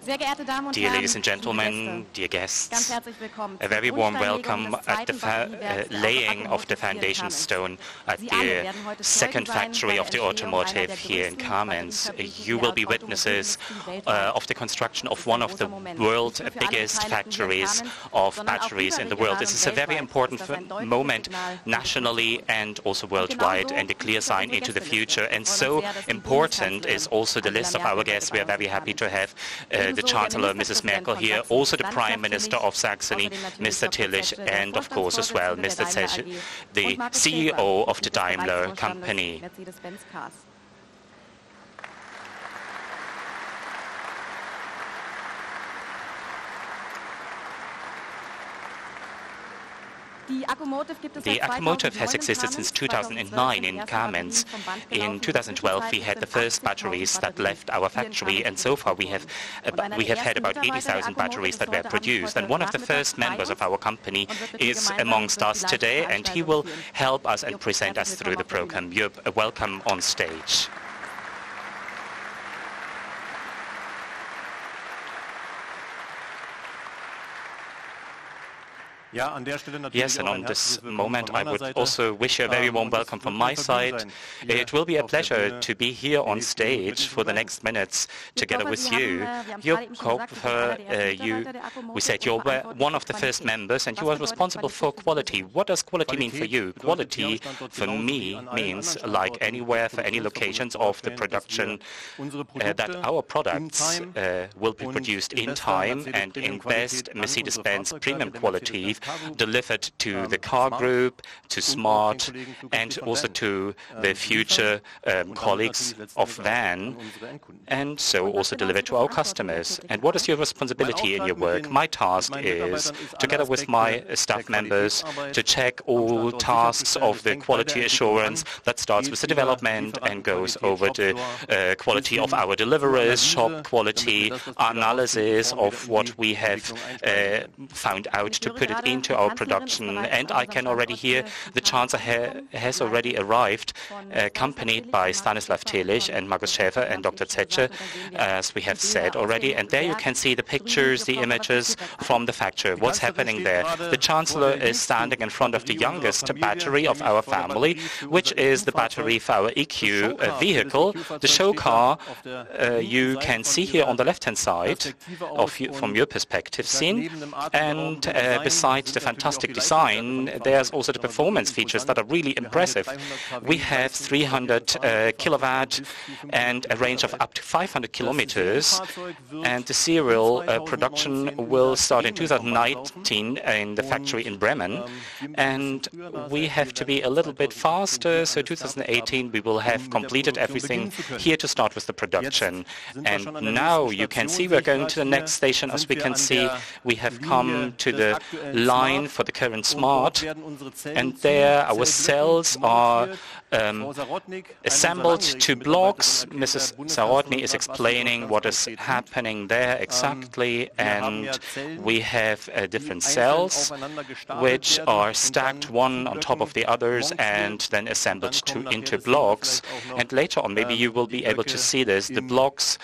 Dear ladies and gentlemen, dear guests, a very warm welcome at the laying of the foundation stone at the second factory of the automotive here in Kamenz. You will be witnesses of the construction of one of the world's biggest factories of batteries in the world. This is a very important moment nationally and also worldwide, and a clear sign into the future. And so important is also the list of our guests. We are very happy to have the Chancellor, Mrs. Merkel, here, also the Prime Minister of Saxony, Mr. Tillich, and of course as well Mr. Zetsche, the CEO of the Daimler company. The ACCUMOTIVE has existed since 2009 in Kamenz. In 2012 we had the first batteries that left our factory, and so far we have had about 80,000 batteries that were produced. And one of the first members of our company is amongst us today, and he will help us and present us through the program. You're welcome on stage. Yes, and on this moment I would also wish you a very warm welcome from my side. It will be a pleasure to be here on stage for the next minutes together with you. We said you're one of the first members and you are responsible for quality. What does quality mean for you? Quality for me means, like anywhere, for any locations of the production, that our products will be produced in time and in best Mercedes-Benz premium quality, delivered to the car group, to Smart, and also to the future colleagues of Van, and so also delivered to our customers. And what is your responsibility in your work? My task is, together with my staff members, to check all tasks of the quality assurance that starts with the development and goes over the quality of our deliverers, shop quality, analysis of what we have found out to put it into our production. And I can already hear the Chancellor has already arrived, accompanied by Stanislaw Tillich and Markus Schäfer and Dr. Zetsche, as we have said already. And there you can see the pictures, the images from the factory. What's happening there? The Chancellor is standing in front of the youngest battery of our family, which is the battery for our EQ vehicle, the show car. You can see here on the left-hand side from your perspective seen. And besides the fantastic design, there's also the performance features that are really impressive. We have 300 kilowatt and a range of up to 500 kilometers, and the serial production will start in 2019 in the factory in Bremen, and we have to be a little bit faster, so 2018 we will have completed everything here to start with the production. And now you can see we're going to the next station. As we can see, we have come to the line for the current Smart, and there our cells are assembled to blocks. Mrs. Zarodny is explaining what is happening there exactly, and we have different cells which are stacked one on top of the others and then assembled into blocks. And later on maybe you will be able to see this. The blocks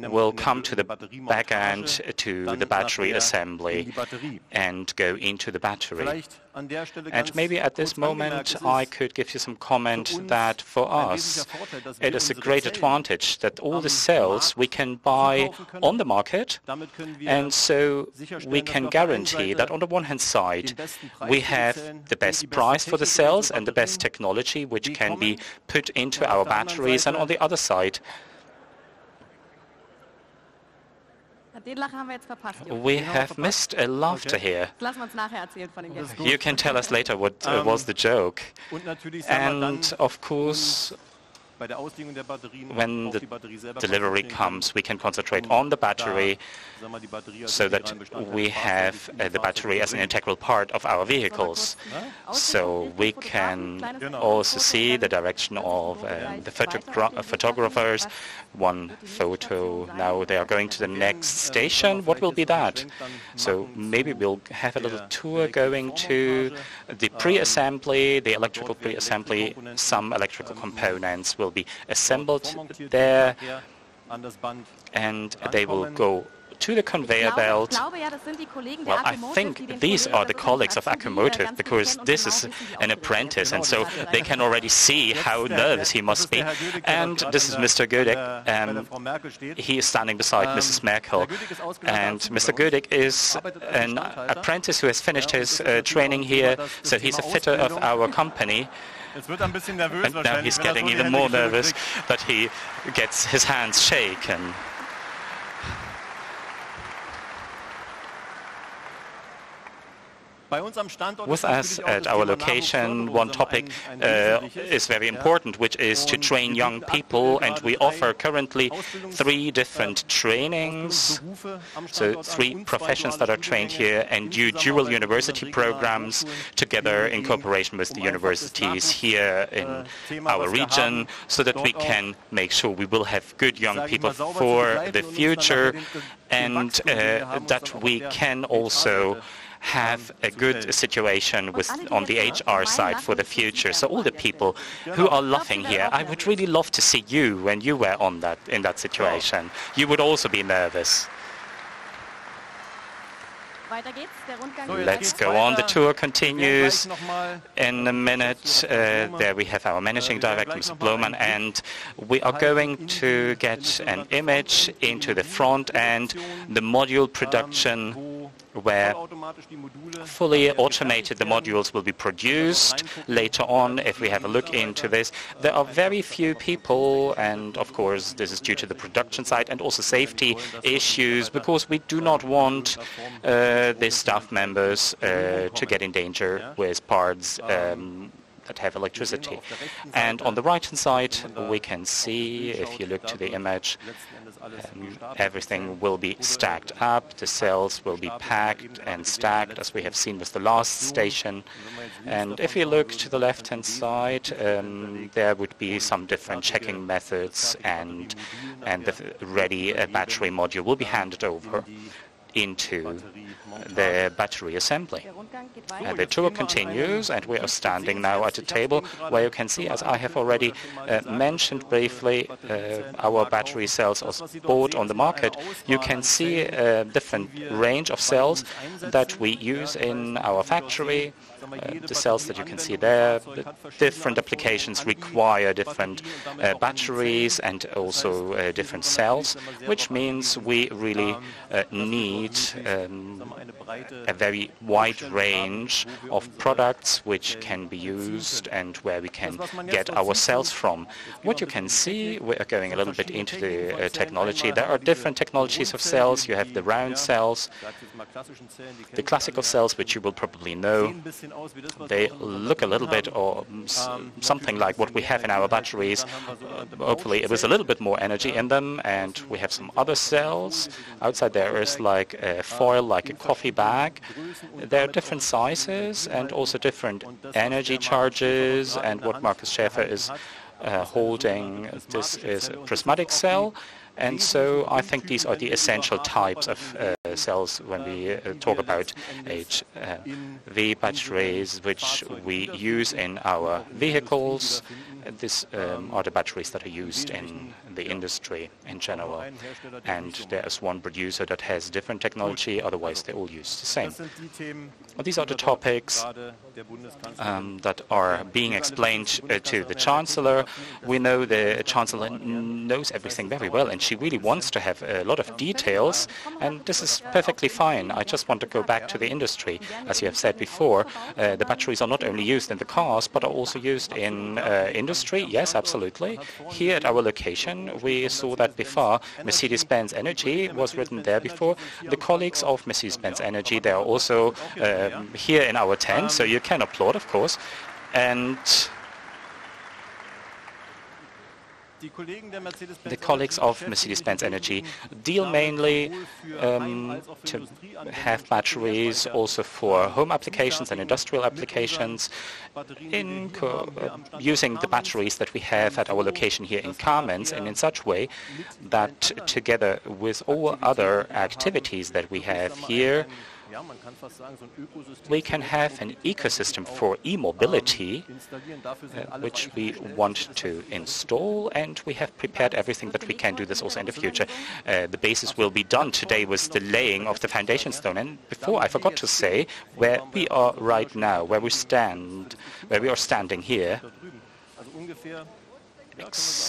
will come to the back end, to the battery assembly, and go into the battery. And maybe at this moment I could give you some comment that for us it is a great advantage that all the cells we can buy on the market, and so we can guarantee that on the one hand side we have the best price for the cells and the best technology which can be put into our batteries, and on the other side we have missed a laughter here. You can tell us later what was the joke. And of course, when the delivery comes, we can concentrate on the battery so that we have the battery as an integral part of our vehicles. So we can also see the direction of the photographers. One photo. Now they are going to the next station. What will be that? So maybe we'll have a little tour going to the pre-assembly, the electrical pre-assembly. Some electrical components will be assembled there. and they will go to the conveyor belt. Well, I think these are the colleagues of ACCUMOTIVE, because this is an apprentice, and so they can already see how nervous he must be. And this is Mr. Gödek. He is standing beside Mrs. Merkel. And Mr. Gödek is an apprentice who has finished his training here, so he's a fitter of our company. And now he's getting even more nervous that he gets his hands shaken. With us at our location, one topic is very important, which is to train young people, and we offer currently 3 different trainings, so 3 professions that are trained here, and do dual university programs together in cooperation with the universities here in our region, so that we can make sure we will have good young people for the future, and that we can also have a good situation on the HR side for the future. So all the people who are laughing here, I would really love to see you when you were in that situation. You would also be nervous. Let's go on. The tour continues in a minute. There we have our managing director, Mr. Bloman, and we are going to get an image into the front end, the module production, where fully automated the modules will be produced later on. If we have a look into this, there are very few people, and of course this is due to the production side and also safety issues, because we do not want the staff members to get in danger with parts that have electricity. And on the right hand side we can see, if you look to the image, everything will be stacked up, the cells will be packed and stacked, as we have seen with the last station. And if you look to the left hand side, there would be some different checking methods, and the ready battery module will be handed over into the battery assembly. The tour continues, and we are standing now at a table where you can see, as I have already mentioned briefly, our battery cells are bought on the market. You can see a different range of cells that we use in our factory. The cells that you can see there, different applications require different batteries and also different cells, which means we really need a very wide range of products which can be used and where we can get our cells from. What you can see, we are going a little bit into the technology. There are different technologies of cells. You have the round cells, the classical cells, which you will probably know. They look a little bit or something like what we have in our batteries. Hopefully it was a little bit more energy in them, and we have some other cells. Outside there is like a foil, like a coffee bag. There are different sizes and also different energy charges, and what Markus Schäfer is holding, this is a prismatic cell. And so I think these are the essential types of cells when we talk about HV batteries, which we use in our vehicles. These are the batteries that are used in the industry in general. And there is one producer that has different technology, otherwise they all use the same. These are the topics that are being explained to the Chancellor. We know the Chancellor knows everything very well, and she really wants to have a lot of details, and this is perfectly fine. I just want to go back to the industry. As you have said before, the batteries are not only used in the cars, but are also used in industry. Yes, absolutely. Here at our location, we saw that before. Mercedes-Benz Energy was written there before. The colleagues of Mercedes-Benz Energy, they are also here in our tent, so you can applaud, of course. And the colleagues of Mercedes-Benz Energy deal mainly to have batteries also for home applications and industrial applications, using the batteries that we have at our location here in Kamenz, and in such way that together with all other activities that we have here, we can have an ecosystem for e-mobility, which we want to install, and we have prepared everything that we can do this also in the future. The basis will be done today with the laying of the foundation stone. And before, I forgot to say where we are right now, where we are standing here.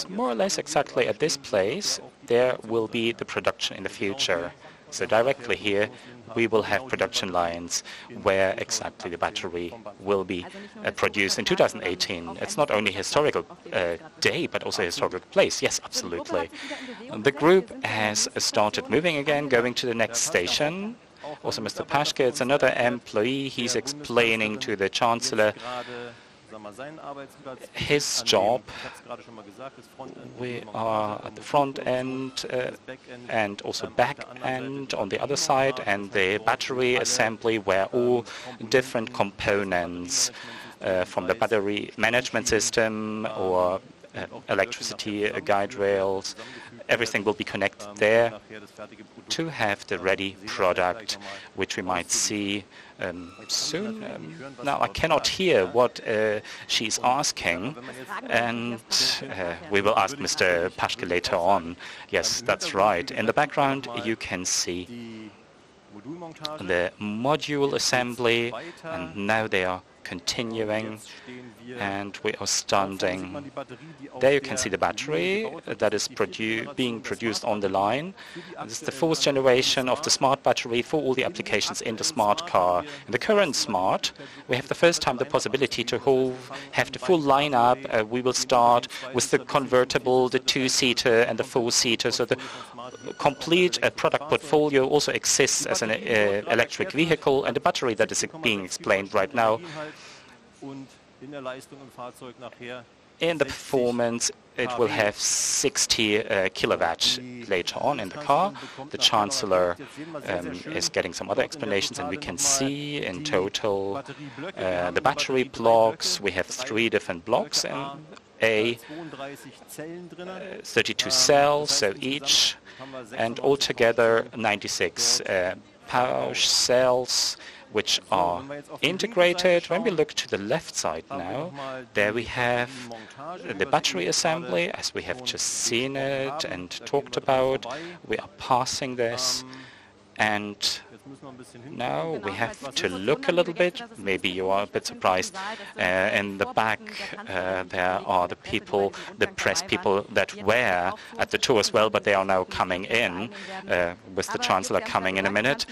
More or less exactly at this place, there will be the production in the future. So directly here, we will have production lines where exactly the battery will be produced in 2018. It's not only a historical day, but also a historical place. Yes, absolutely. The group has started moving again, going to the next station. Also, Mr. Paschke, it's another employee. He's explaining to the Chancellor his job. We are at the front end and also back end on the other side, and the battery assembly where all different components from the battery management system or electricity guide rails, everything will be connected there to have the ready product, which we might see soon. Now, I cannot hear what she's asking, and we will ask Mr. Paschke later on. Yes, that's right. In the background, you can see the module assembly, and now they are continuing, and we are standing. There you can see the battery that is being produced on the line. This is the fourth generation of the smart battery for all the applications in the smart car. In the current smart, we have the first time the possibility to have the full lineup. We will start with the convertible, the two-seater and the four-seater. So the complete product portfolio also exists as an electric vehicle, and the battery that is being explained right now. In the performance, it will have 60 kilowatts later on in the car. The Chancellor is getting some other explanations, and we can see in total the battery blocks. We have 3 different blocks and 32 cells, so each, and altogether 96 pouch cells, which are integrated. When we look to the left side now, there we have the battery assembly, as we have just seen it and talked about. We are passing this, and now we have to look a little bit. Maybe you are a bit surprised. In the back, there are the people, the press people that were at the tour as well, but they are now coming in, with the Chancellor coming in a minute.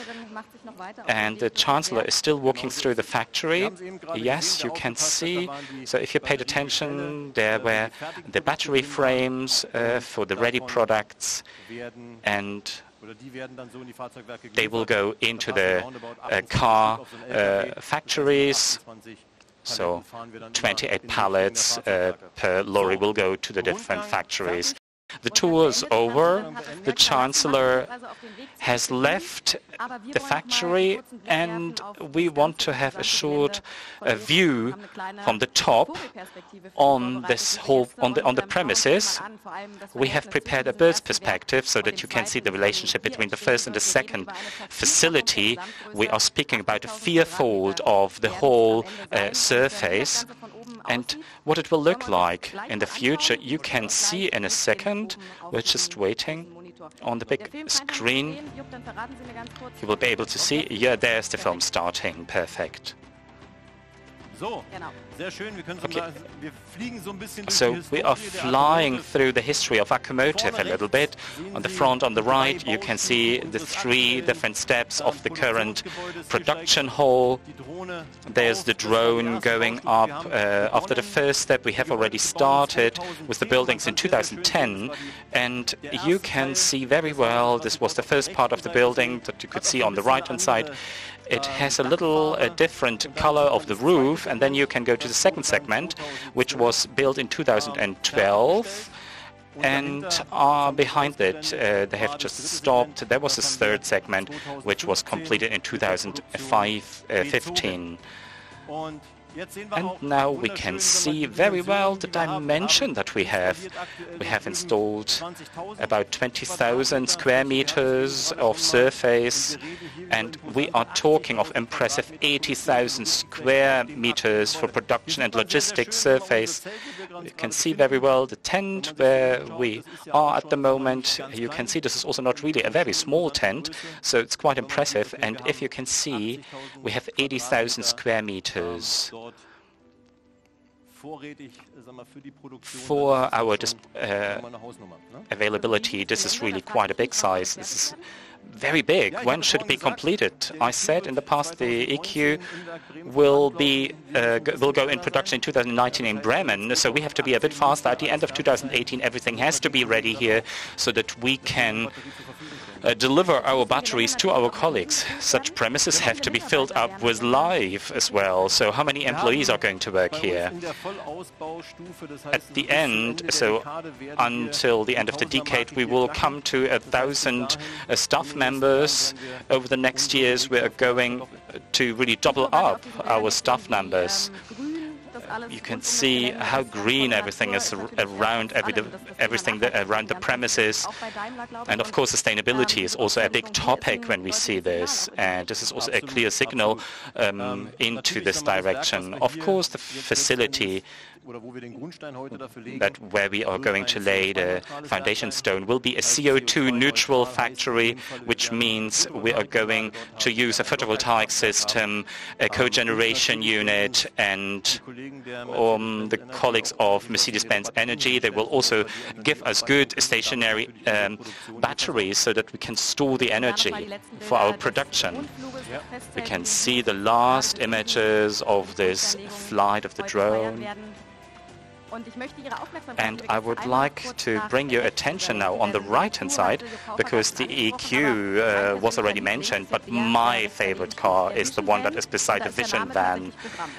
And the Chancellor is still walking through the factory. Yes, you can see. So if you paid attention, there were the battery frames for the ready products, and they will go into the car factories. So 28 pallets per lorry will go to the different factories. The tour is over. The Chancellor has left the factory, and we want to have a short view from the top on this whole on the premises. We have prepared a bird's perspective so that you can see the relationship between the first and the second facility. We are speaking about a vierfold of the whole surface. And what it will look like in the future, you can see in a second. We're just waiting on the big screen. You will be able to see. Yeah, there's the film starting. Perfect. Okay. So we are flying through the history of ACCUMOTIVE a little bit. On the front, on the right, you can see the 3 different steps of the current production hall. There's the drone going up. After the first step, we have already started with the buildings in 2010. And you can see very well, this was the first part of the building that you could see on the right-hand side. It has a little different color of the roof, and then you can go to the second segment, which was built in 2012. And behind it, they have just stopped. There was a third segment, which was completed in 2015. And now we can see very well the dimension that we have. We have installed about 20,000 square meters of surface, and we are talking of impressive 80,000 square meters for production and logistics surface. You can see very well the tent where we are at the moment. You can see this is also not really a very small tent, so it's quite impressive. And if you can see, we have 80,000 square meters for our availability. This is really quite a big size. This is very big. When should it be completed? I said in the past the EQ will go in production in 2019 in Bremen, so we have to be a bit faster. At the end of 2018, everything has to be ready here so that we can deliver our batteries to our colleagues. Such premises have to be filled up with life as well. So how many employees are going to work here? At the end, so until the end of the decade, we will come to 1,000 staff members. Over the next years, we are going to really double up our staff numbers. You can see how green everything is around everything around the premises. And of course, sustainability is also a big topic when we see this. And this is also a clear signal into this direction. Of course, the facility where we are going to lay the foundation stone will be a CO2 neutral factory, which means we are going to use a photovoltaic system, a cogeneration unit, and the colleagues of Mercedes-Benz Energy, they will also give us good stationary batteries so that we can store the energy for our production. We can see the last images of this flight of the drone. And I would like to bring your attention now on the right-hand side, because the EQ was already mentioned, but my favorite car is the one that is beside the Vision van,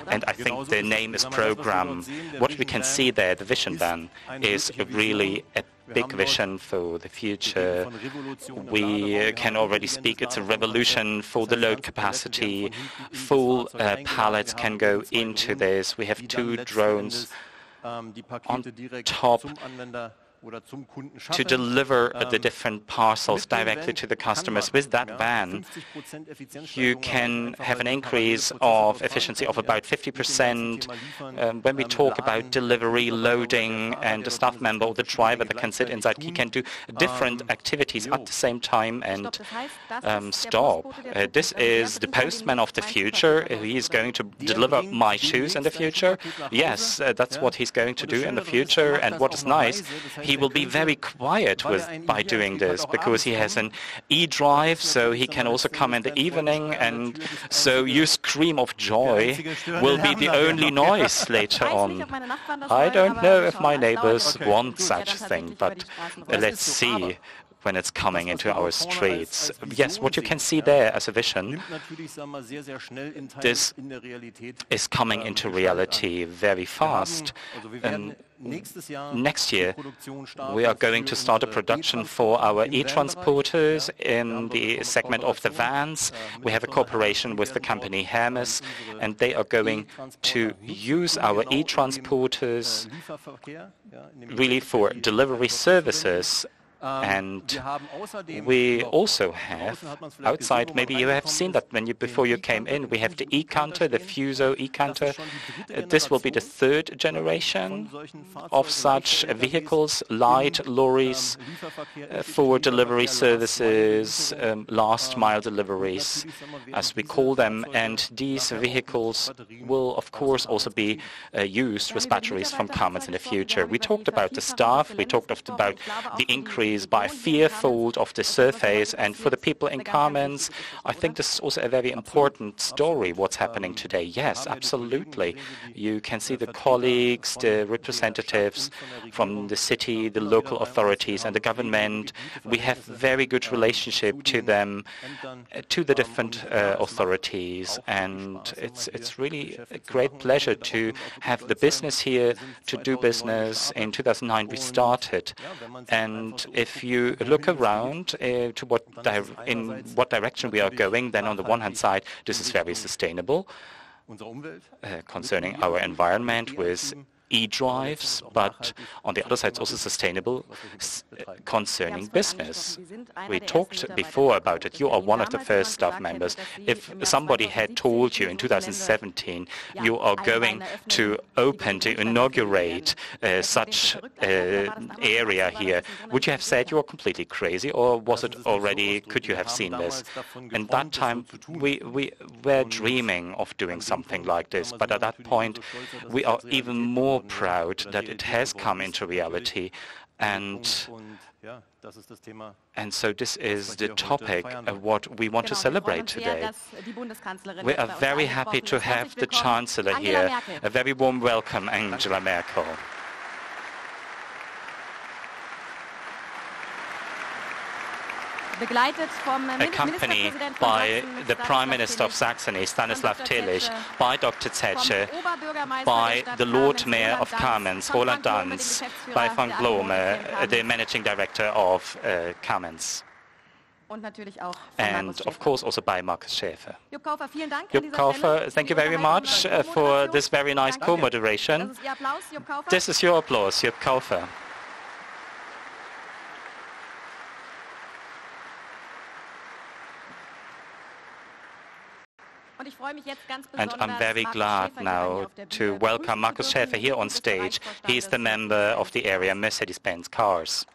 and I think the name is Program. What we can see there, the Vision van, is really a big vision for the future. We can already speak, it's a revolution for the load capacity. Full pallets can go into this. We have 2 drones on top to deliver the different parcels directly to the customers. With that van, you can have an increase of efficiency of about 50%. When we talk about delivery, loading, and the staff member or the driver that can sit inside, he can do different activities at the same time and stop. This is the postman of the future. He is going to deliver my shoes in the future. Yes, that's what he's going to do in the future. And what is nice, he will be very quiet by doing this, because he has an e-drive, so he can also come in the evening, and so your scream of joy will be the only noise later on. I don't know if my neighbors want such a thing, but let's see when it's coming into our streets. Yes, what you can see there as a vision, this is coming into reality very fast. Next year, we are going to start a production for our e-transporters in the segment of the vans. We have a cooperation with the company Hermes, and they are going to use our e-transporters really for delivery services. And we also have outside, maybe you have seen that before you came in, we have the e-canter, the Fuso e-canter. This will be the 3rd generation of such vehicles, light lorries for delivery services, last mile deliveries, as we call them. And these vehicles will, of course, also be used with batteries from Kamenz in the future. We talked about the staff, we talked about the increase by 4-fold of the surface, and for the people in Kamenz, I think this is also a very important story, what's happening today. Yes, absolutely. You can see the colleagues, the representatives from the city, the local authorities and the government. We have very good relationship to them, to the different authorities, and it's really a great pleasure to have the business here, to do business. In 2009 we started, and if you look around to in what direction we are going, then on the one hand side, this is very sustainable. concerning our environment with e-drives, but on the other side, it's also sustainable concerning business. We talked before about it. You are one of the first staff members. If somebody had told you in 2017 you are going to inaugurate such an area here, would you have said you are completely crazy, or was it already, could you have seen this? And that time, we were dreaming of doing something like this, but at that point, we are even more proud that it has come into reality, and so this is the topic of what we want to celebrate today. We are very happy to have the Chancellor here. A very warm welcome, Angela Merkel. Accompanied by the Prime Minister of Saxony, Stanislaw Tillich, by Dr. Zetsche, by the Lord Mayor of Kamenz, Roland Danz, by von Glome, the Managing Director of Kamenz, and of course also by Markus Schäfer. Jupp Kaufer, thank you very much for this very nice co-moderation. This is your applause, Jupp Kaufer. And I'm very glad now to welcome Markus Schäfer here on stage. He is the member of the area Mercedes-Benz cars.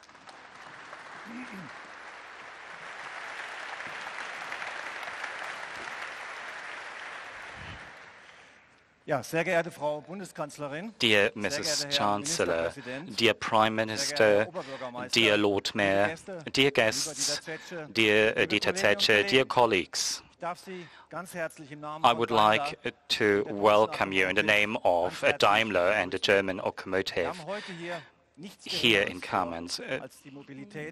Ja, sehr geehrte Frau Bundeskanzlerin, dear Mrs. Chancellor, dear Prime Minister, dear Lord Mayor, dear guests, dear Dieter Zetsche, dear colleagues, I would like to welcome you in the name of Daimler and the German ACCUMOTIVE here in Kamenz.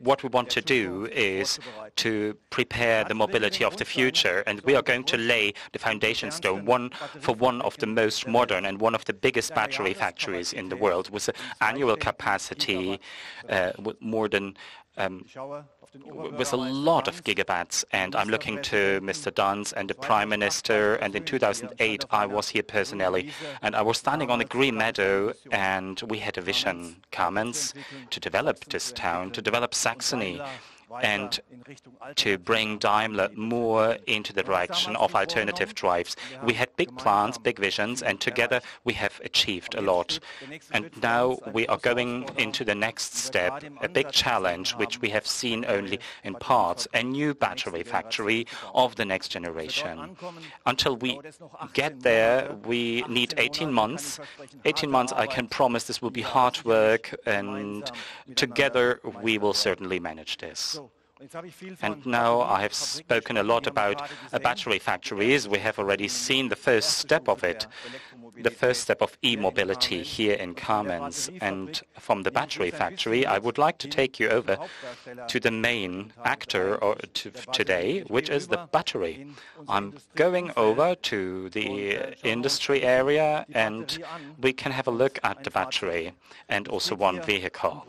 What we want to do is to prepare the mobility of the future, and we are going to lay the foundation stone for one of the most modern and one of the biggest battery factories in the world, with an annual capacity with more than with a lot of gigawatts. And I'm looking to Mr. Danz and the Prime Minister, and in 2008 I was here personally, and I was standing on a green meadow, and we had a vision, Kamenz, to develop this town, to develop Saxony, and to bring Daimler more into the direction of alternative drives. We had big plans, big visions, and together we have achieved a lot. And now we are going into the next step, a big challenge which we have seen only in parts, a new battery factory of the next generation. Until we get there, we need 18 months. 18 months, I can promise this will be hard work, and together we will certainly manage this. And now I have spoken a lot about battery factories. We have already seen the first step of it, the first step of e-mobility here in Kamenz. And from the battery factory, I would like to take you over to the main actor today, which is the battery. I'm going over to the industry area, and we can have a look at the battery and also one vehicle.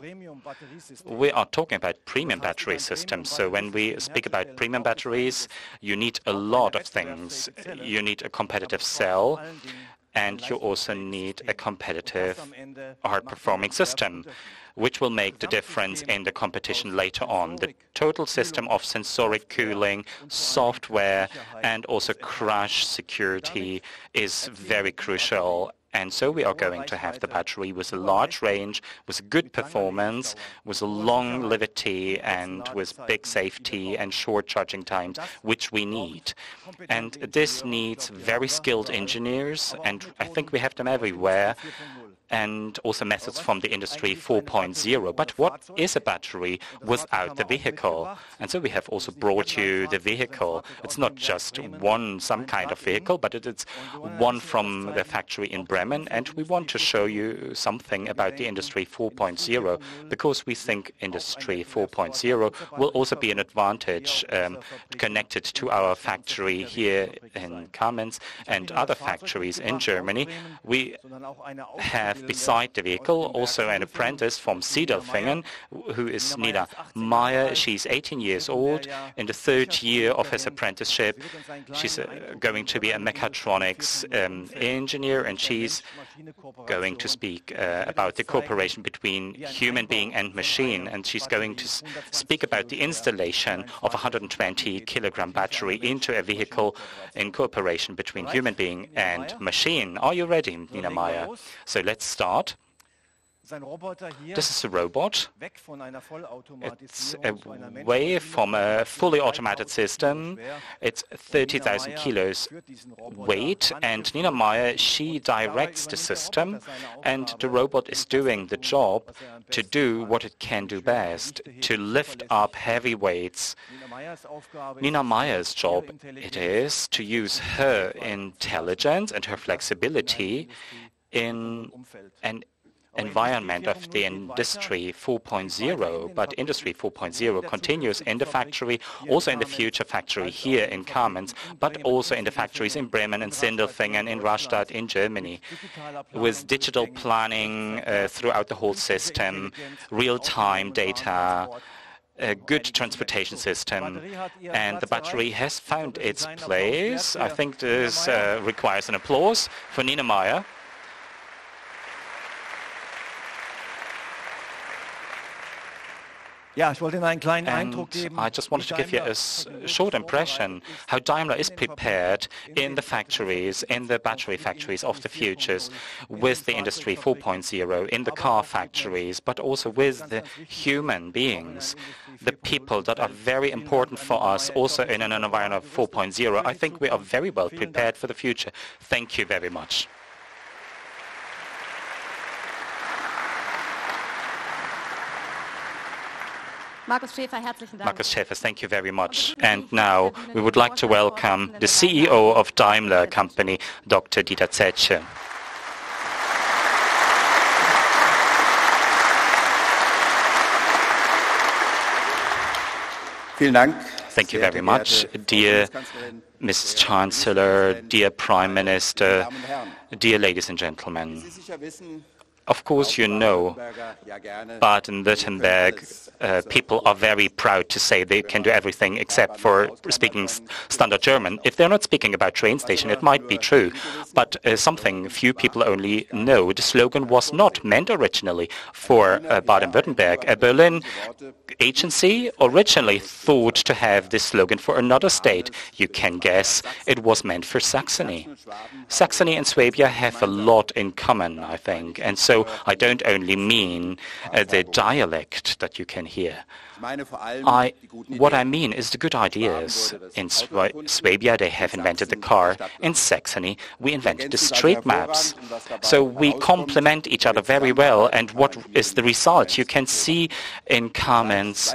We are talking about premium battery systems. So when we speak about premium batteries, you need a lot of things. You need a competitive cell, and you also need a competitive, hard-performing system, which will make the difference in the competition later on. The total system of sensoric cooling, software, and also crash security is very crucial. And so we are going to have the battery with a large range, with good performance, with a longevity, and with big safety and short charging times, which we need. And this needs very skilled engineers, and I think we have them everywhere, and also methods from the industry 4.0. But what is a battery without the vehicle? And so we have also brought you the vehicle. It's not just some kind of vehicle, but it's one from the factory in Bremen, and we want to show you something about the industry 4.0, because we think industry 4.0 will also be an advantage connected to our factory here in Kamenz and other factories in Germany. We have have beside the vehicle also an apprentice from Siedelfingen, who is Nina Meyer. She's 18 years old. In the third year of his apprenticeship, she's going to be a mechatronics engineer, and she's going to speak about the cooperation between human being and machine, and she's going to speak about the installation of a 120 kilogram battery into a vehicle in cooperation between human being and machine. Are you ready, Nina Meyer? So let's start. This is a robot. It's away from a fully automated system. It's 30,000 kilos weight, and Nina Meyer, she directs the system, and the robot is doing the job to do what it can do best, to lift up heavy weights. Nina Meyer's job it is to use her intelligence and her flexibility in an environment of the Industry 4.0, but Industry 4.0 continues in the factory, also in the future factory here in Kamenz, but also in the factories in Bremen and Sindelfingen, in Rastatt, in Germany, with digital planning throughout the whole system, real-time data, a good transportation system, and the battery has found its place. I think this requires an applause for Nina Meyer. And I just wanted to give you a short impression how Daimler is prepared in the factories, in the battery factories of the futures, with the Industry 4.0, in the car factories, but also with the human beings, the people that are very important for us, also in an environment of 4.0. I think we are very well prepared for the future. Thank you very much. Markus Schäfer, herzlichen Dank. Markus Schäfer, thank you very much. And now we would like to welcome the CEO of Daimler Company, Dr. Dieter Zetsche. Thank you very much, dear Mrs. Chancellor, dear Prime Minister, dear ladies and gentlemen. Of course, you know, Baden-Württemberg people are very proud to say they can do everything except for speaking standard German. If they're not speaking about train station, it might be true. But something few people only know, the slogan was not meant originally for Baden-Württemberg. A Berlin agency originally thought to have this slogan for another state. You can guess it was meant for Saxony. Saxony and Swabia have a lot in common, I think. And so I don't only mean the dialect that you can hear. What I mean is the good ideas. In Swabia, they have invented the car. In Saxony, we invented the street maps. So we complement each other very well. And what is the result? You can see in Kamenz,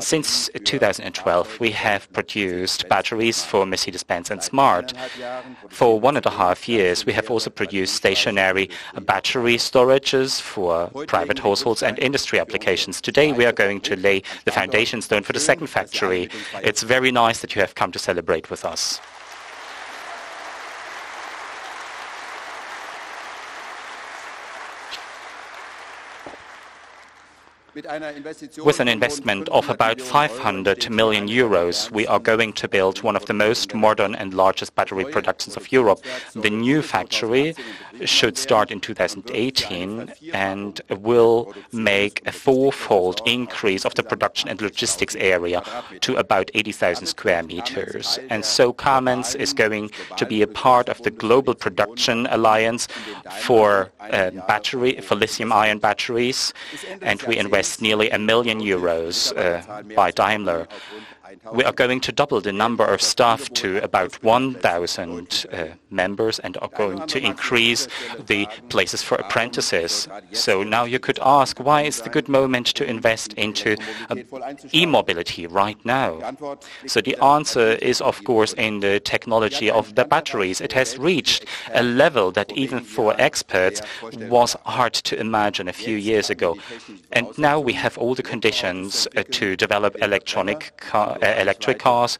since 2012, we have produced batteries for Mercedes-Benz and Smart. For 1.5 years, we have also produced stationary battery storages for private households and industry applications. Today, we are going to lay the foundation stone for the second factory. It's very nice that you have come to celebrate with us. With an investment of about 500 million euros, we are going to build one of the most modern and largest battery productions of Europe. The new factory should start in 2018 and will make a fourfold increase of the production and logistics area to about 80,000 square meters. And so Kamenz is going to be a part of the global production alliance for lithium-ion batteries, and we invest nearly €1 million by Daimler. We are going to double the number of staff to about 1,000 members and are going to increase the places for apprentices. So now you could ask, why is the good moment to invest into e-mobility right now? So the answer is, of course, in the technology of the batteries. It has reached a level that even for experts was hard to imagine a few years ago. And now we have all the conditions to develop electric electric cars,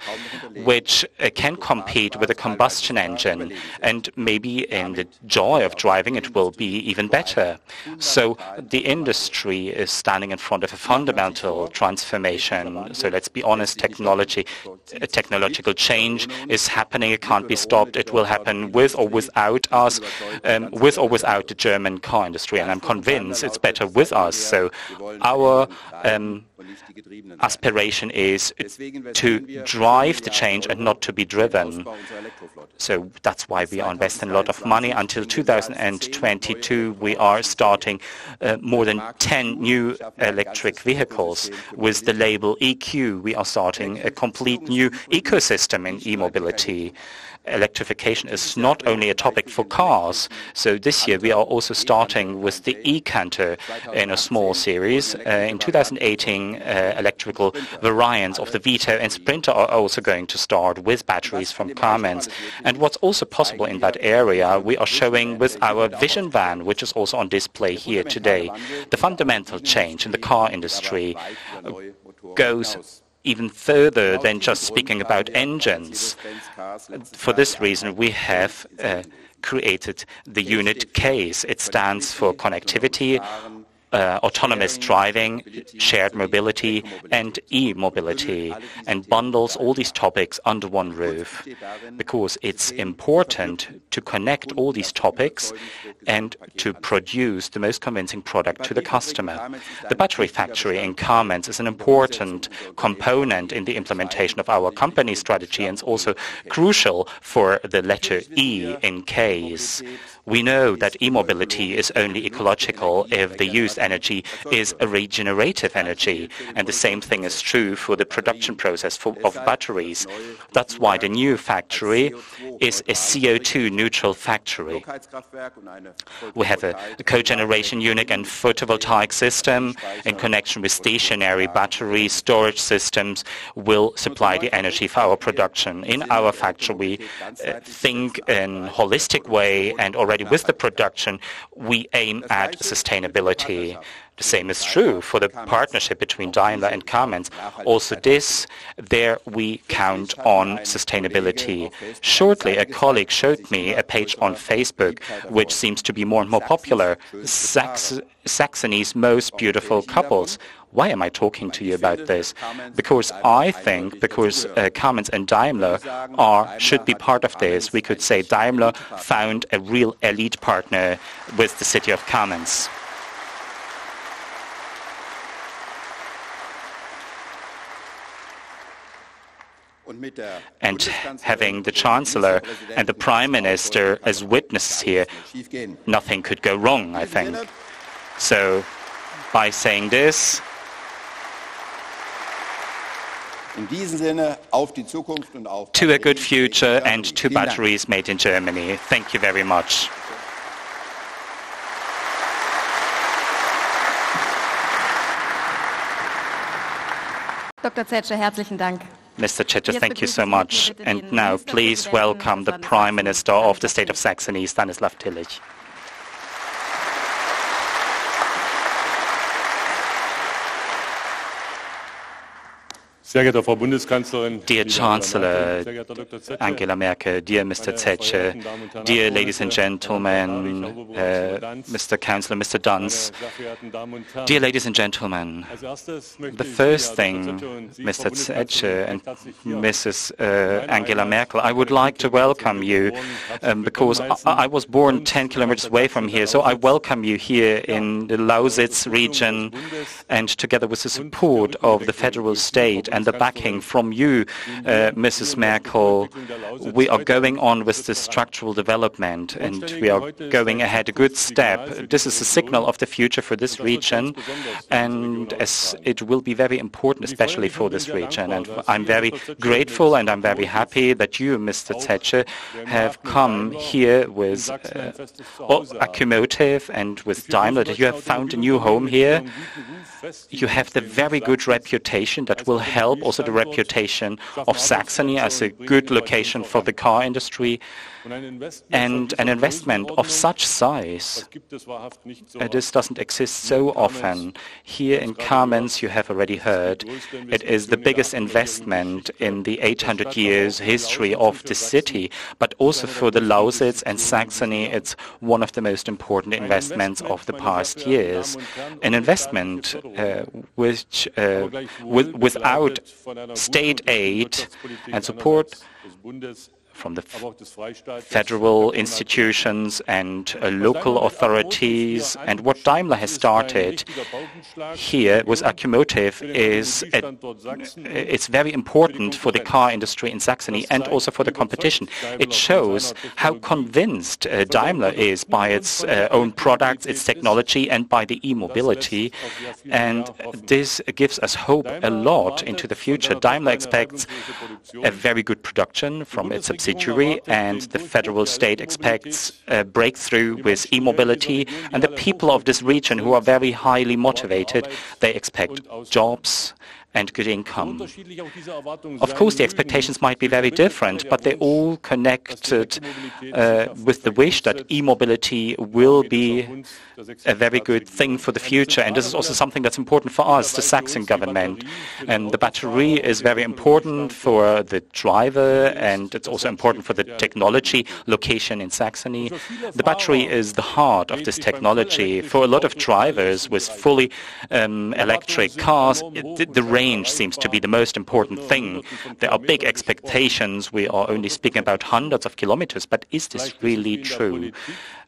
which can compete with a combustion engine. And maybe in the joy of driving, it will be even better. So the industry is standing in front of a fundamental transformation. So let's be honest, technological change is happening. It can't be stopped. It will happen with or without us, with or without the German car industry. And I'm convinced it's better with us. So our aspiration is to drive the change and not to be driven. So that's why we are investing a lot of money. Until 2022, we are starting more than 10 new electric vehicles. With the label EQ, we are starting a complete new ecosystem in e-mobility. Electrification is not only a topic for cars. So this year we are also starting with the e-Canter in a small series. In 2018, electrical variants of the Vito and Sprinter are also going to start with batteries from Kamenz. And what's also possible in that area, we are showing with our Vision van, which is also on display here today. The fundamental change in the car industry goes even further than just speaking about engines. For this reason, we have created the unit CASE. It stands for connectivity, autonomous driving, shared mobility, and e-mobility, and bundles all these topics under one roof, because it's important to connect all these topics and to produce the most convincing product to the customer. The battery factory in Kamenz is an important component in the implementation of our company strategy, and it's also crucial for the letter E in CASE. We know that e-mobility is only ecological if the used energy is a regenerative energy, and the same thing is true for the production process of batteries. That's why the new factory is a CO2 neutral factory. We have a cogeneration unit and photovoltaic system in connection with stationary battery storage systems will supply the energy for our production. In our factory, we think in a holistic way, and already with the production, we aim at sustainability. The same is true for the partnership between Daimler and Kamenz. Also there we count on sustainability. Shortly, a colleague showed me a page on Facebook, which seems to be more and more popular, Saxony's most beautiful couples. Why am I talking to you about this? Because I think, Kamenz and Daimler should be part of this. We could say Daimler found a real elite partner with the city of Kamenz. And having the Chancellor and the Prime Minister as witnesses here, nothing could go wrong, I think. So, by saying this, to a good future and to batteries made in Germany. Thank you very much. Dr. Zetsche, herzlichen Dank. Mr. Zetsche, thank you so much. And now, please welcome the Prime Minister of the State of Saxony, Stanislaw Tillich. Dear Chancellor Angela Merkel, dear Mr. Zetsche, dear ladies and gentlemen, Mr. Councillor, Mr. Dunz, dear ladies and gentlemen, the first thing, Mr. Zetsche and Mrs. Angela Merkel, I would like to welcome you because I was born 10 kilometers away from here, so I welcome you here in the Lausitz region, and together with the support of the federal state and the backing from you, Mrs. Merkel, we are going on with the structural development and we are going ahead a good step. This is a signal of the future for this region, and as it will be very important, especially for this region. And I'm very grateful and I'm very happy that you, Mr. Zetsche, have come here with ACCUMOTIVE and with Daimler, that you have found a new home here. You have the very good reputation that will help help also the reputation of Saxony as a good location for the car industry. And an investment of such size, this doesn't exist so often. Here in Kamenz, you have already heard, it is the biggest investment in the 800 years history of the city, but also for the Lausitz and Saxony, it's one of the most important investments of the past years. An investment which, without state aid and support from the federal institutions and local authorities. And what Daimler has started here with ACCUMOTIVE is it's very important for the car industry in Saxony and also for the competition. It shows how convinced Daimler is by its own products, its technology, and by the e-mobility. And this gives us hope a lot into the future. Daimler expects a very good production from its subsidiary, and the federal state expects a breakthrough with e-mobility, and the people of this region who are very highly motivated, they expect jobs and good income. Of course, the expectations might be very different, but they're all connected with the wish that e-mobility will be a very good thing for the future. And this is also something that's important for us, the Saxon government. And the battery is very important for the driver, and it's also important for the technology location in Saxony. The battery is the heart of this technology. For a lot of drivers with fully electric cars, the range seems to be the most important thing. There are big expectations. We are only speaking about hundreds of kilometers, but is this really true?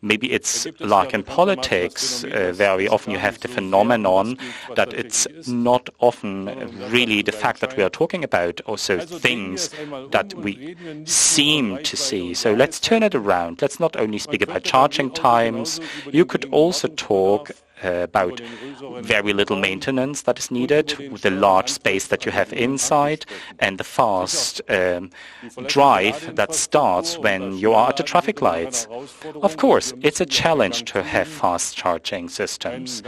Maybe it's like in politics. Very often you have the phenomenon that it's not often really the fact that we are talking about, also things that we seem to see. So let's turn it around. Let's not only speak about charging times. You could also talk about very little maintenance that is needed, with the large space that you have inside, and the fast drive that starts when you are at the traffic lights. Of course, it's a challenge to have fast charging systems.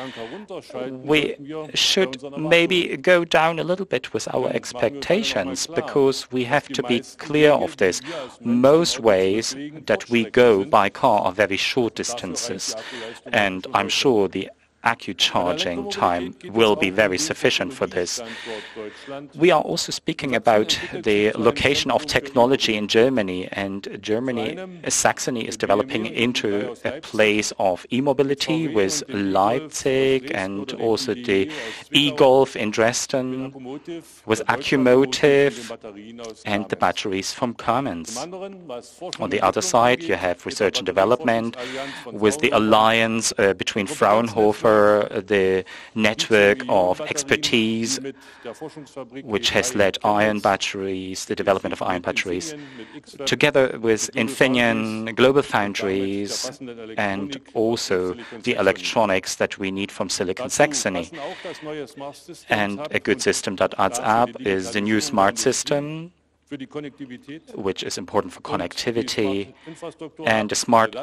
We should maybe go down a little bit with our expectations, because we have to be clear of this. Most ways that we go by car are very short distances, and I'm sure the accu charging time will be very sufficient for this. We are also speaking about the location of technology in Germany, and Saxony is developing into a place of e-mobility with Leipzig and also the e-Golf in Dresden, with ACCUMOTIVE and the batteries from Kamenz. On the other side, you have research and development with the alliance between Fraunhofer, the network of expertise which has led iron batteries, the development of iron batteries, together with Infineon, Global Foundries, and also the electronics that we need from Silicon Saxony. And a good system that adds up is the new smart system, which is important for connectivity, and the smart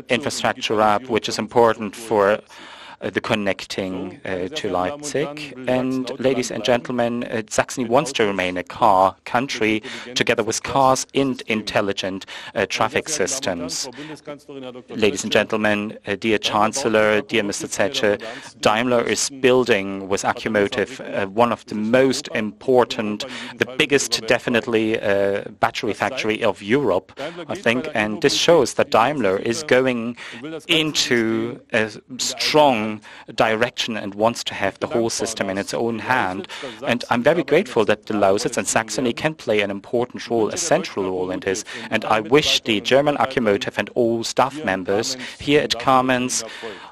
infrastructure app, which is important for the connecting to Leipzig. And ladies and gentlemen, Saxony wants to remain a car country together with cars and intelligent traffic systems. Ladies and gentlemen, dear Chancellor, dear Mr. Zetsche, Daimler is building with ACCUMOTIVE one of the most important, the biggest definitely battery factory of Europe, I think, and this shows that Daimler is going into a strong direction and wants to have the whole system in its own hand. And I'm very grateful that the Lausitz and Saxony can play an important role, a central role in this. And I wish the German ACCUMOTIVE and all staff members here at Kamenz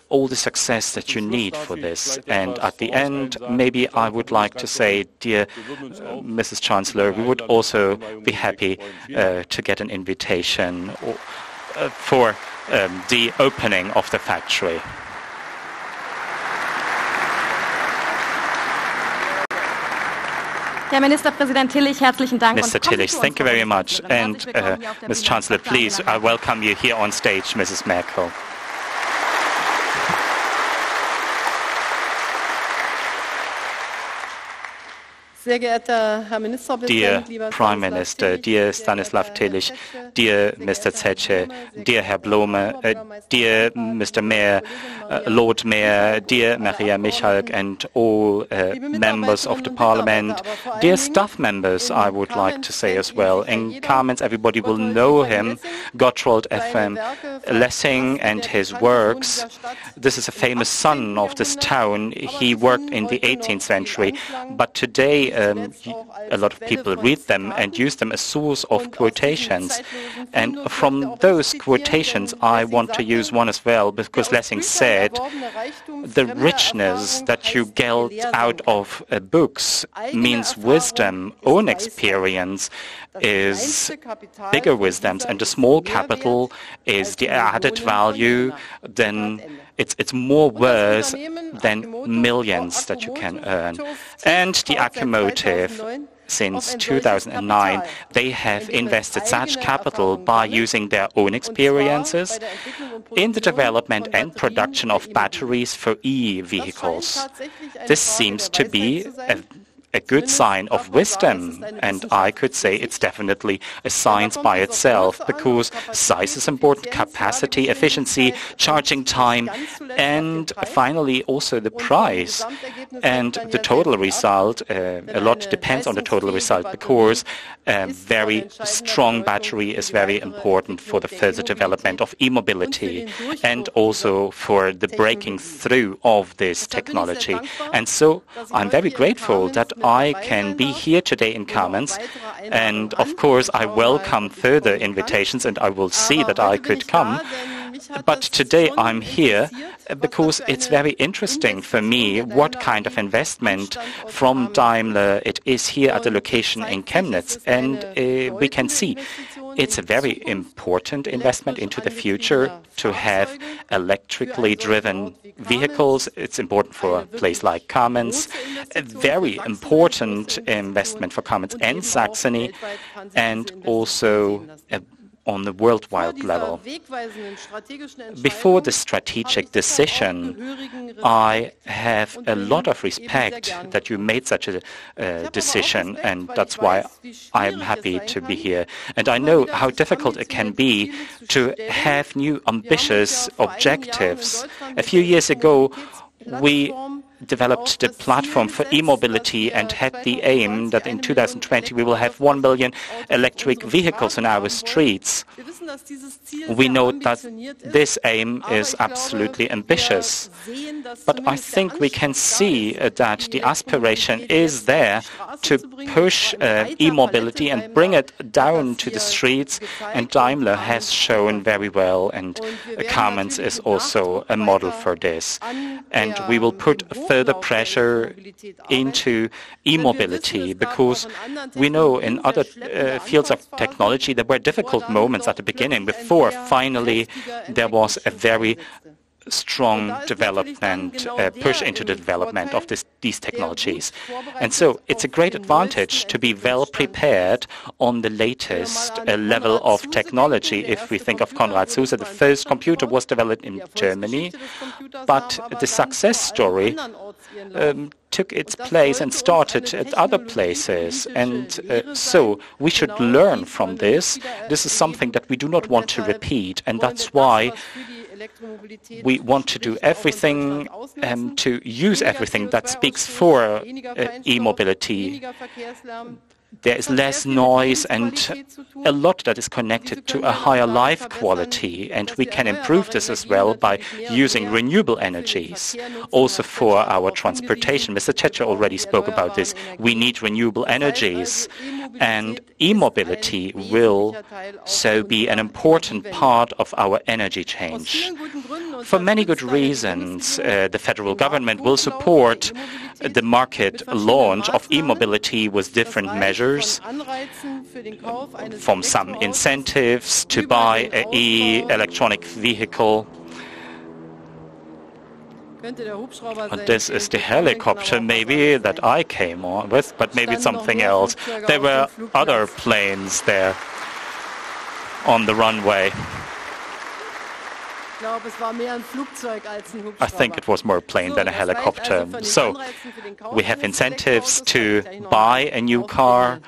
all the success that you need for this. And at the end, maybe I would like to say, dear Mrs. Chancellor, we would also be happy to get an invitation for the opening of the factory. Herr Ministerpräsident Tillich, herzlichen Dank. Mr. Tillich, thank you very much. And Ms. Chancellor, please, I welcome you here on stage, Mrs. Merkel. Dear Prime Minister, dear Stanislaw Tillich, dear Mr. Zetsche, dear Herr Blome, dear Mr. Mayor, Lord Mayor, dear Maria Michalk, and all members of the Parliament, dear staff members, I would like to say as well. In Kamenz, everybody will know him, Gotthold Ephraim Lessing and his works. This is a famous son of this town. He worked in the 18th century, but today a lot of people read them and use them as source of quotations. And from those quotations, I want to use one as well, because Lessing said, the richness that you get out of books means wisdom. Own experience is bigger wisdoms, and the small capital is the added value. Then it's more worth than millions that you can earn. And the ACCUMOTIVE, since 2009, they have invested such capital by using their own experiences in the development and production of batteries for e-vehicles. This seems to be a good sign of wisdom, and I could say it's definitely a science by itself, because size is important, capacity, efficiency, charging time, and finally also the price. And the total result, a lot depends on the total result, because a very strong battery is very important for the further development of e-mobility and also for the breaking through of this technology. And so I'm very grateful that I can be here today in Kamenz, and of course I welcome further invitations and I will see that I could come. But today I'm here because it's very interesting for me what kind of investment from Daimler it is here at the location in Kamenz, and we can see it's a very important investment into the future to have electrically driven vehicles. It's important for a place like Kamenz, a very important investment for Kamenz and Saxony, and also on the worldwide level. Before the strategic decision, I have a lot of respect that you made such a decision, and that's why I'm happy to be here. And I know how difficult it can be to have new ambitious objectives. A few years ago, we developed the platform for e-mobility and had the aim that in 2020 we will have 1 million electric vehicles on our streets. We know that this aim is absolutely ambitious, but I think we can see that the aspiration is there to push e-mobility and bring it down to the streets, and Daimler has shown very well, and Kamenz is also a model for this. And we will put further pressure into e-mobility, because we know in other fields of technology there were difficult moments at the beginning before finally there was a very strong development, push into the development of these technologies. And so it's a great advantage to be well prepared on the latest level of technology. If we think of Konrad Zuse, the first computer was developed in Germany, but the success story took its place and started at other places. And so we should learn from this. This is something that we do not want to repeat, and that's why we want to do everything to use everything that speaks for e-mobility. There is less noise and a lot that is connected to a higher life quality, and we can improve this as well by using renewable energies. Also for our transportation, Mr. Zetsche already spoke about this. We need renewable energies, and e-mobility will so be an important part of our energy change. For many good reasons, the federal government will support the market launch of e-mobility with different measures, from some incentives to buy an electronic vehicle. And this is the helicopter maybe that I came on with, but maybe it's something else. There were other planes there on the runway. I think it was more a plane than a helicopter. So we have incentives to buy a new car.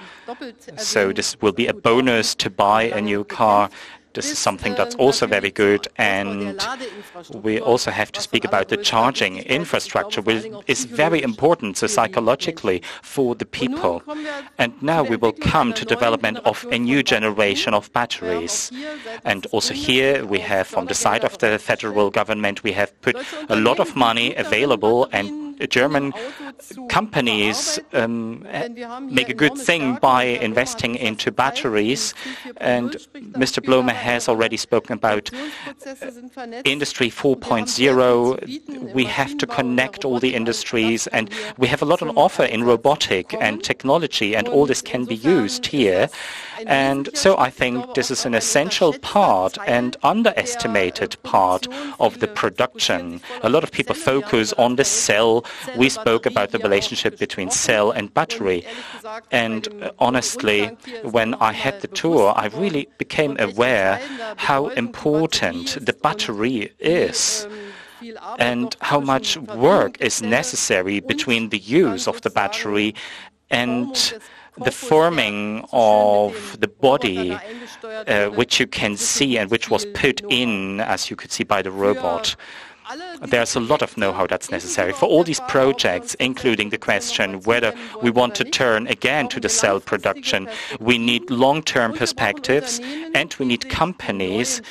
So this will be a bonus to buy a new car. This is something that's also very good, and we also have to speak about the charging infrastructure, which is very important psychologically for the people. And now we will come to development of a new generation of batteries. And also here we have, from the side of the federal government, we have put a lot of money available, and German companies make a good thing by investing into batteries. And Mr. Blomer has already spoken about Industry 4.0. We have to connect all the industries, and we have a lot on offer in robotic and technology, and all this can be used here. And so I think this is an essential part and underestimated part of the production. A lot of people focus on the cell. We spoke about the relationship between cell and battery. And honestly, when I had the tour, I really became aware how important the battery is and how much work is necessary between the use of the battery and the forming of the body, which you can see and which was put in, as you could see, by the robot. There's a lot of know-how that's necessary for all these projects, including the question whether we want to turn again to the cell production. We need long-term perspectives, and we need companies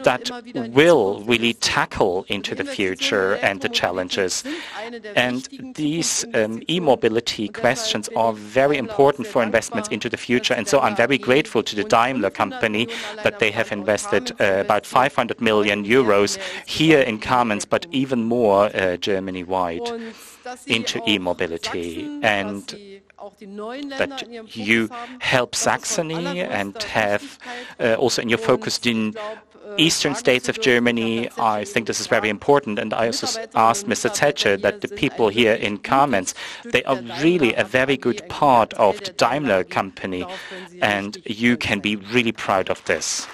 that will really tackle into the future and the challenges. And these e-mobility questions are very important for investments into the future. And so I'm very grateful to the Daimler company that they have invested about 500 million euros here in Kamenz, but even more Germany-wide into e-mobility, and that you help Saxony and have also in your focus the eastern states of Germany. I think this is very important, and I also asked Mr. Zetsche that the people here in Kamenz, they are really a very good part of the Daimler company, and you can be really proud of this.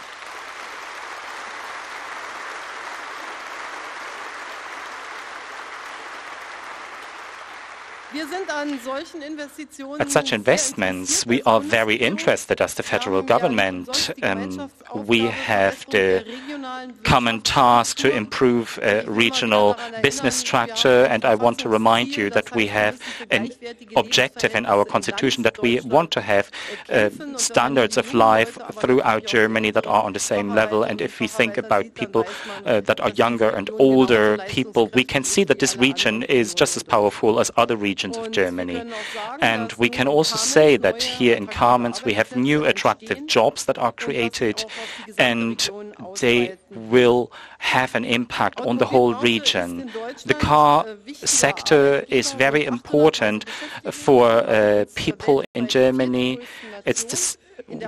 At such investments, we are very interested as the federal government. We have the common task to improve regional business structure, and I want to remind you that we have an objective in our constitution that we want to have standards of life throughout Germany that are on the same level. And if we think about people that are younger and older people, we can see that this region is just as powerful as other regions of Germany. And we can also say that here in Kamenz we have new attractive jobs that are created, and they will have an impact on the whole region. The car sector is very important for people in Germany.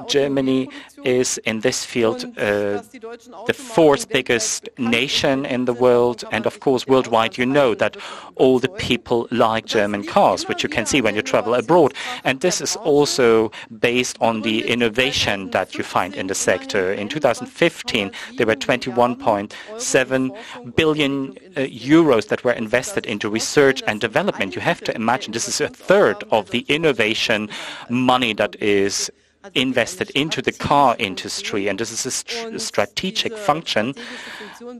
Germany is in this field the fourth biggest nation in the world, and of course worldwide you know that all the people like German cars, which you can see when you travel abroad. And this is also based on the innovation that you find in the sector. In 2015 there were 21.7 billion euros that were invested into research and development. You have to imagine this is a third of the innovation money that is invested into the car industry, and this is a strategic function,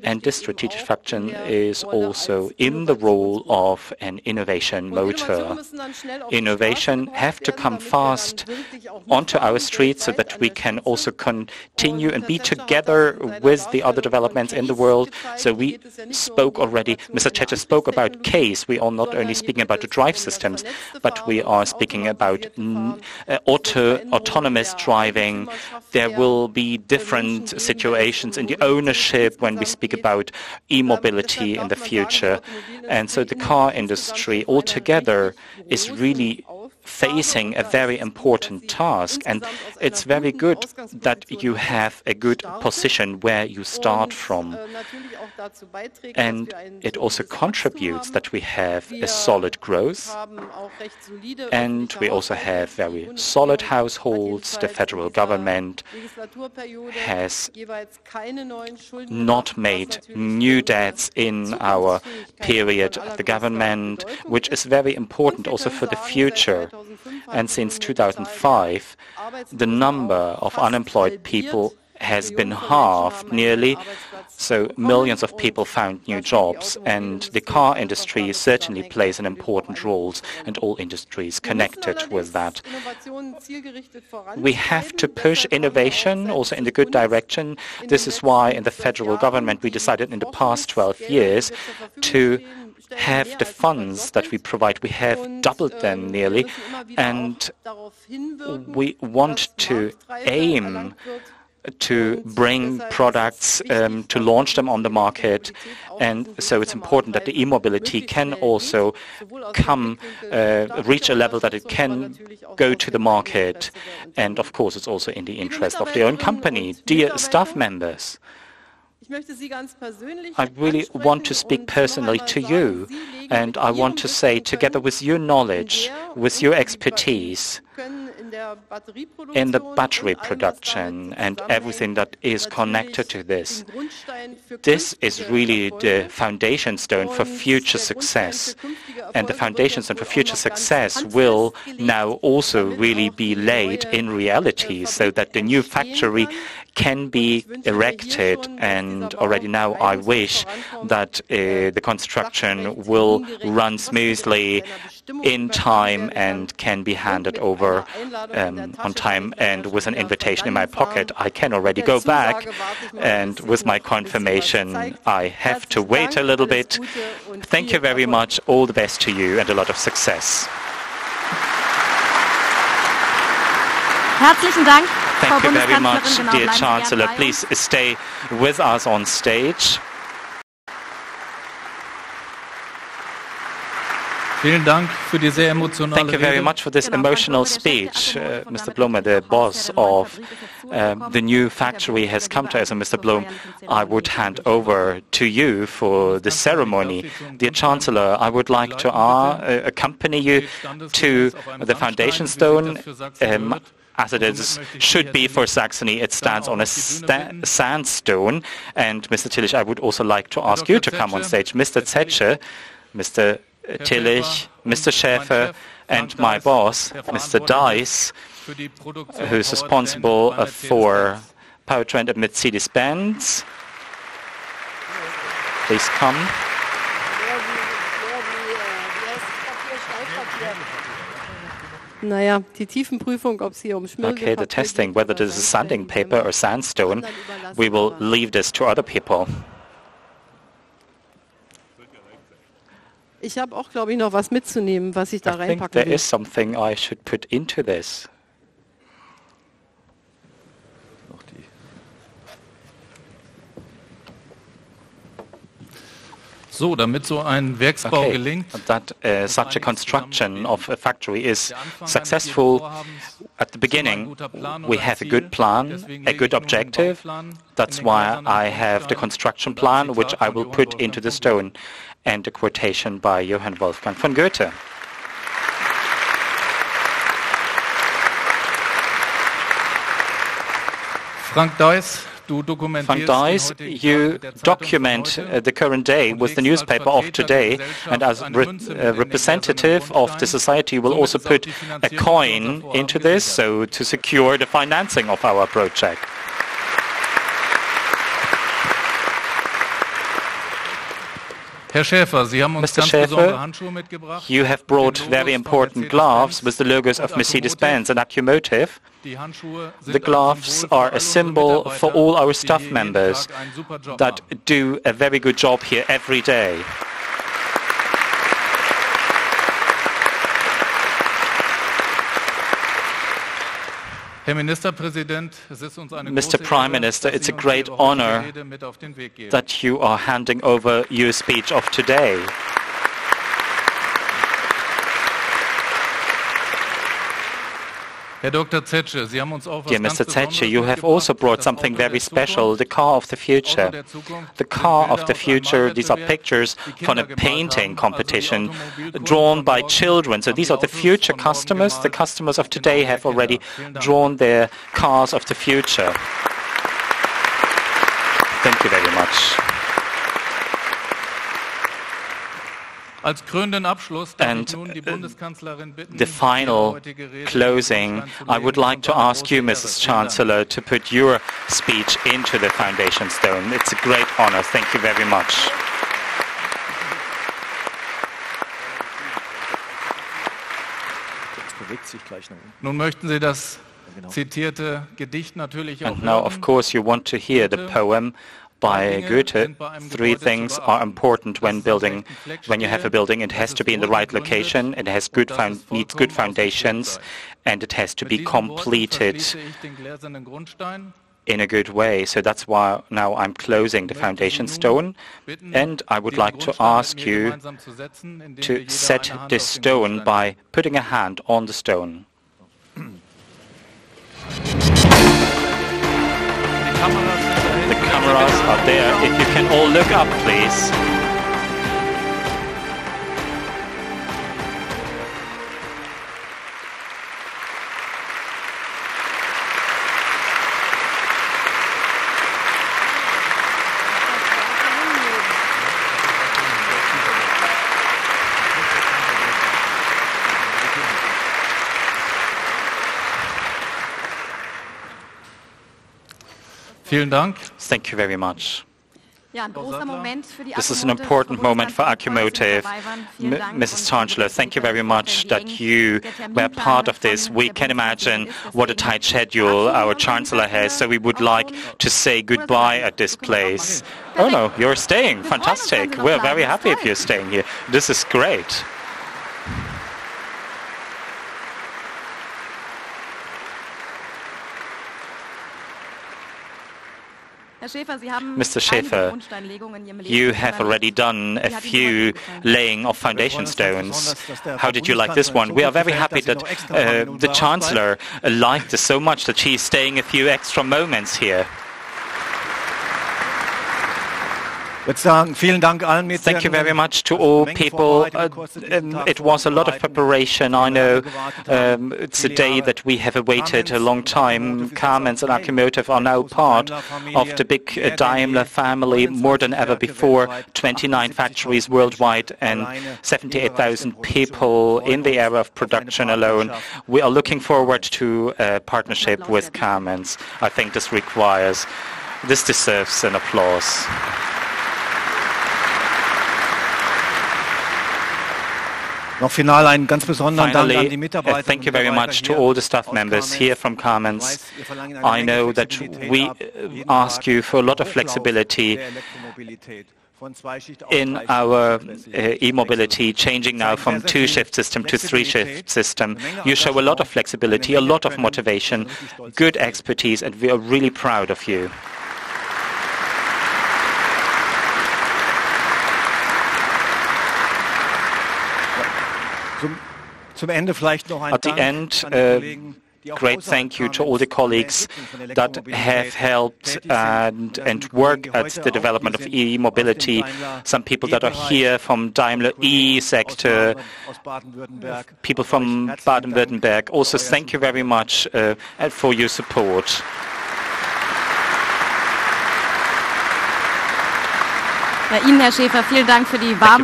and this strategic function is also in the role of an innovation motor. Innovation have to come fast onto our streets so that we can also continue and be together with the other developments in the world. So we spoke already, Mr. Zetsche spoke about CASE. We are not only speaking about the drive systems, but we are speaking about autonomous driving. There will be different situations in the ownership when we speak about e-mobility in the future. And so the car industry altogether is really facing a very important task, and it's very good that you have a good position where you start from. And it also contributes that we have a solid growth, and we also have very solid households. The federal government has not made new debts in our period of the government, which is very important also for the future. And since 2005, the number of unemployed people has been halved nearly, so millions of people found new jobs, and the car industry certainly plays an important role, and all industries connected with that. We have to push innovation also in the good direction. This is why in the federal government we decided in the past 12 years to have the funds that we provide. We have doubled them nearly, and we want to aim to bring products, to launch them on the market. And so it's important that the e-mobility can also reach a level that it can go to the market. And of course, it's also in the interest of their own company. Dear staff members, I really want to speak personally to you, and I want to say, together with your knowledge, with your expertise, in the battery production and everything that is connected to this. This is really the foundation stone for future success. And the foundation stone for future success will now also really be laid in reality, so that the new factory can be erected. And already now I wish that the construction will run smoothly in time and can be handed over on time. And with an invitation in my pocket, I can already go back, and with my confirmation I have to wait a little bit. Thank you very much. All the best to you and a lot of success. Herzlichen Dank, Thank Frau you very much, Bundeskanzlerin. dear Bleiben Sie gerne Chancellor. bei uns. Please stay with us on stage. Vielen Dank für die sehr emotionale Thank you very Rede. much for this emotional speech. Mr. Blume, the boss of the new factory, has come to us. And Mr. Blume, I would hand over to you for the ceremony. Dear Chancellor, I would like to accompany you to the foundation stone. As it should be for Saxony, it stands on a sandstone. And Mr. Tillich, I would also like to ask you to come on stage. Mr. Zetsche, Mr. Tillich, Mr. Schäfer, and my boss, Mr. Dice, who's responsible for powertrain at Mercedes-Benz. Please come. Okay, the testing, whether this is sanding paper or sandstone, we will leave this to other people. Ich habe auch, glaube ich, noch was mitzunehmen, was ich da I think reinpacken there will. is something I should put into this. So, damit so ein Werksbau gelingt, that such a construction of a factory is successful, at the beginning we have a good plan, a good objective. That's why I have the construction plan, which I will put into the stone, and a quotation by Johann Wolfgang von Goethe. Frank Dice, Frank Dice, you document the current day with the newspaper of today, and as representative of the society will also put a coin into this, so to secure the financing of our project. Herr Schäfer, Sie haben uns Mr. ganz besondere Schäfer, Handschuhe mitgebracht. you have brought very important gloves with the logos of Mercedes-Benz and ACCUMOTIVE. Die Handschuhe sind The gloves are a symbol for all our staff members that do a very good job here every day. Herr Ministerpräsident, es ist uns eine Mr. große Prime Ehre, Minister, dass it's Sie a uns great Ihre honor heutige Rede mit auf den Weg geben. that you are handing over your speech of today. Dear Mr. Zetsche, you have also brought something very special, the car of the future. The car of the future, these are pictures from a painting competition drawn by children. So these are the future customers. The customers of today have already drawn their cars of the future. Thank you very much. And the final closing, I would like to ask you, Mrs. Chancellor, to put your speech into the foundation stone. It's a great honor. Thank you very much. And now, of course, you want to hear the poem by Goethe. Three things are important when you have a building. It has to be in the right location, it has needs good foundations, and it has to be completed in a good way. So that's why now I'm closing the foundation stone, and I would like to ask you to set this stone by putting a hand on the stone. The cameras are there. If you can all look up, please. Vielen Dank. Thank you very much. This is an important moment for ACCUMOTIVE. Mrs. Chancellor, thank you very much that you were part of this. We can imagine what a tight schedule our Chancellor has, so we would like to say goodbye at this place. Oh no, you're staying. Fantastic. We're very happy if you're staying here. This is great. Mr. Schäfer, you have already done a few laying of foundation stones. How did you like this one? We are very happy that the Chancellor liked this so much that she's staying a few extra moments here. Thank you very much to all people. It was a lot of preparation. I know it's a day that we have awaited a long time. Kamenz and ACCUMOTIVE are now part of the big Daimler family more than ever before. 29 factories worldwide and 78,000 people in the area of production alone. We are looking forward to a partnership with Kamenz. I think this deserves an applause. Finally, thank you very much to all the staff members here from Kamenz. I know that we ask you for a lot of flexibility in our e-mobility, changing now from two-shift system to three-shift system. You show a lot of flexibility, a lot of motivation, good expertise, and we are really proud of you. At the end, great thank you to all the colleagues that have helped and work at the development of e-mobility. Some people that are here from Daimler sector, people from Baden-Württemberg. Also, thank you very much for your support. Thank you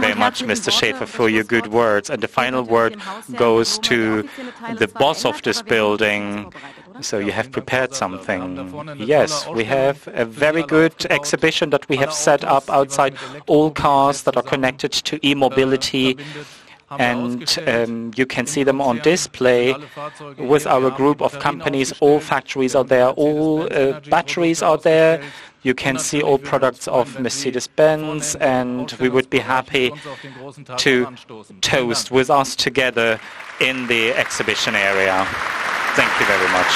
very much, Mr. Schäfer, for your good words. And the final word goes to the boss of this building. So you have prepared something. Yes, we have a very good exhibition that we have set up outside all cars that are connected to e-mobility. And you can see them on display with our group of companies. All factories are there, all batteries are there. You can see all products of Mercedes-Benz, and we would be happy to toast with us together in the exhibition area. Thank you very much.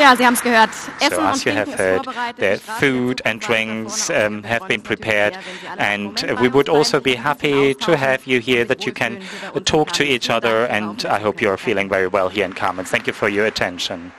Ja, Sie haben es gehört. So as you have heard, the food and drinks have been prepared, and we would also be happy to have you here, that you can talk to each other, and I hope you are feeling very well here in Kamenz. Thank you for your attention.